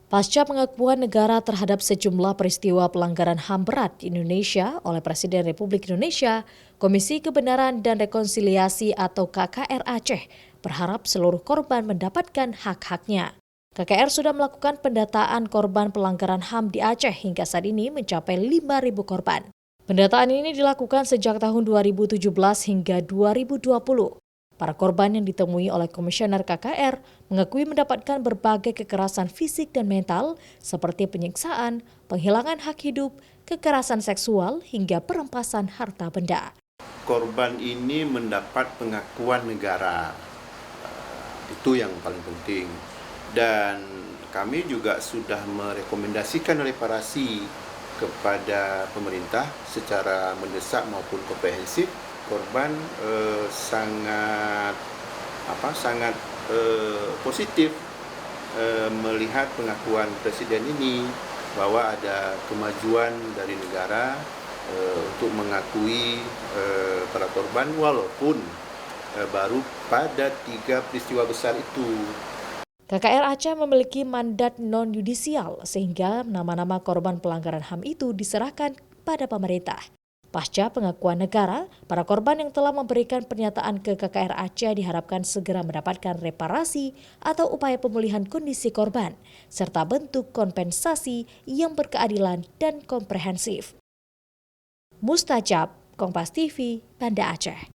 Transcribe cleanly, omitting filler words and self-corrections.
Pasca pengakuan negara terhadap sejumlah peristiwa pelanggaran HAM berat di Indonesia oleh Presiden Republik Indonesia, Komisi Kebenaran dan Rekonsiliasi atau KKR Aceh berharap seluruh korban mendapatkan hak-haknya. KKR sudah melakukan pendataan korban pelanggaran HAM di Aceh hingga saat ini mencapai 5.000 korban. Pendataan ini dilakukan sejak tahun 2017 hingga 2020. Para korban yang ditemui oleh Komisioner KKR mengakui mendapatkan berbagai kekerasan fisik dan mental seperti penyiksaan, penghilangan hak hidup, kekerasan seksual, hingga perampasan harta benda. Korban ini mendapat pengakuan negara, itu yang paling penting. Dan kami juga sudah merekomendasikan reparasi kepada pemerintah secara mendesak maupun komprehensif. Korban sangat positif melihat pengakuan Presiden ini bahwa ada kemajuan dari negara untuk mengakui para korban walaupun baru pada 3 peristiwa besar itu. KKR Aceh memiliki mandat non-yudisial sehingga nama-nama korban pelanggaran HAM itu diserahkan pada pemerintah. Pasca pengakuan negara, para korban yang telah memberikan pernyataan ke KKR Aceh diharapkan segera mendapatkan reparasi atau upaya pemulihan kondisi korban, serta bentuk kompensasi yang berkeadilan dan komprehensif. Mustajab, Kompas TV, Banda Aceh.